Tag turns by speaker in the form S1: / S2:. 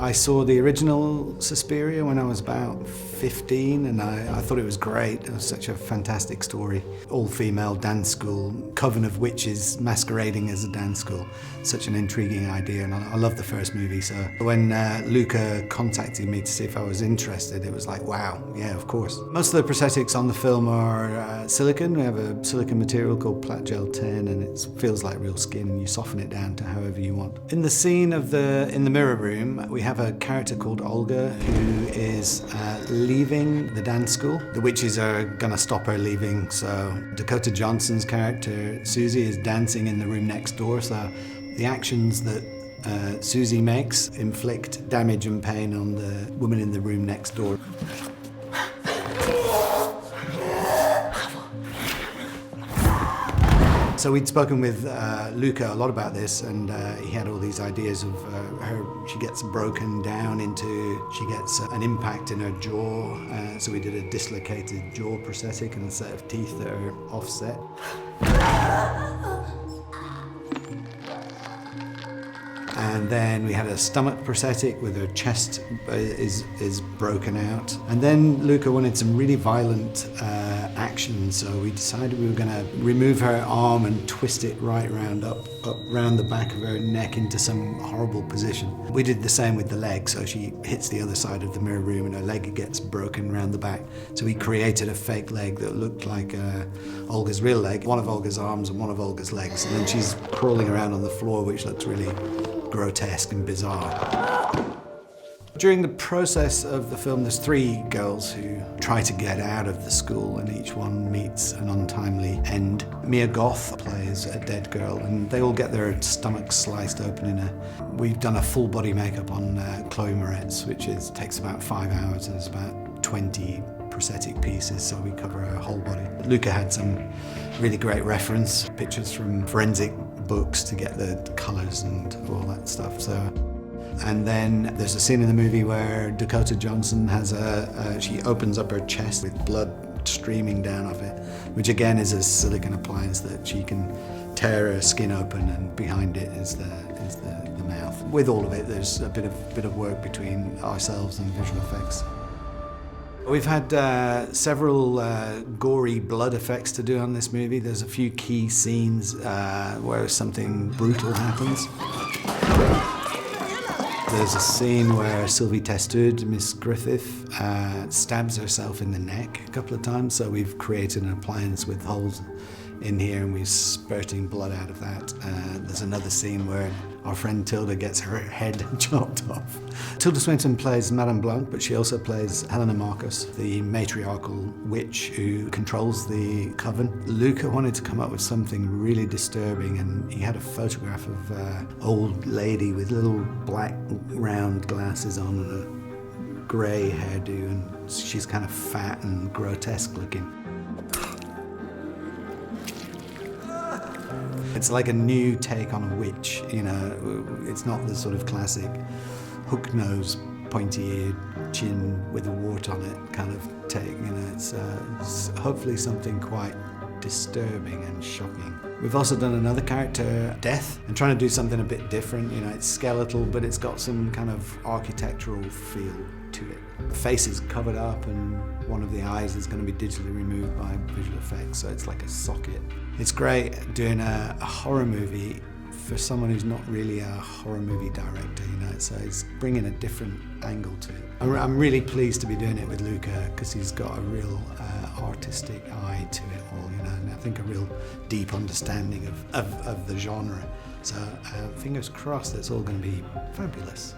S1: I saw the original Suspiria when I was about 15, and I thought it was great. It was such a fantastic story. All-female dance school, coven of witches masquerading as a dance school. Such an intriguing idea, and I love the first movie. So when Luca contacted me to see if I was interested, it was like, wow, yeah, of course. Most of the prosthetics on the film are silicone. We have a silicone material called Platgel 10, and it feels like real skin, and you soften it down to however you want. In the scene of in the mirror room, we have a character called Olga who is leaving the dance school. The witches are gonna stop her leaving, so Dakota Johnson's character, Susie, is dancing in the room next door, so the actions that Susie makes inflict damage and pain on the woman in the room next door. So we'd spoken with Luca a lot about this, and he had all these ideas of her. She gets broken down into, she gets an impact in her jaw. So we did a dislocated jaw prosthetic and a set of teeth that are offset. And then we had a stomach prosthetic with her chest is broken out. And then Luca wanted some really violent action, so we decided we were going to remove her arm and twist it right round up round the back of her neck into some horrible position. We did the same with the leg, so she hits the other side of the mirror room and her leg gets broken round the back. So we created a fake leg that looked like Olga's real leg, one of Olga's arms and one of Olga's legs. And then she's crawling around on the floor, which looks really grotesque and bizarre. During the process of the film, there's 3 girls who try to get out of the school, and each one meets an untimely end. Mia Goth plays a dead girl, and they all get their stomachs sliced open we've done a full body makeup on Chloe Moretz, which takes about 5 hours, and it's about 20 prosthetic pieces, so we cover her whole body. Luca had some really great reference pictures from forensic books to get the colours and all that stuff. And then there's a scene in the movie where Dakota Johnson has she opens up her chest with blood streaming down off it, which again is a silicone appliance that she can tear her skin open, and behind it is the mouth. With all of it, there's a bit of work between ourselves and visual effects. We've had several gory blood effects to do on this movie. There's a few key scenes where something brutal happens. There's a scene where Sylvie Testud, Miss Griffith, stabs herself in the neck a couple of times, so we've created an appliance with holes in here and we're spurting blood out of that. There's another scene where our friend Tilda gets her head chopped off. Tilda Swinton plays Madame Blanc, but she also plays Helena Marcos, the matriarchal witch who controls the coven. Luca wanted to come up with something really disturbing, and he had a photograph of an old lady with little black round glasses on and a grey hairdo, and she's kind of fat and grotesque looking. It's like a new take on a witch, you know. It's not the sort of classic hook nose, pointy eared chin with a wart on it kind of take, you know. It's hopefully something quite disturbing and shocking. We've also done another character, Death, and trying to do something a bit different, you know. It's skeletal, but it's got some kind of architectural feel to it. The face is covered up and one of the eyes is going to be digitally removed by visual effects, so it's like a socket. It's great doing a horror movie for someone who's not really a horror movie director, you know, so it's bringing a different angle to it. I'm really pleased to be doing it with Luca because he's got a real artistic eye to it all, you know, and I think a real deep understanding of the genre. So fingers crossed it's all going to be fabulous.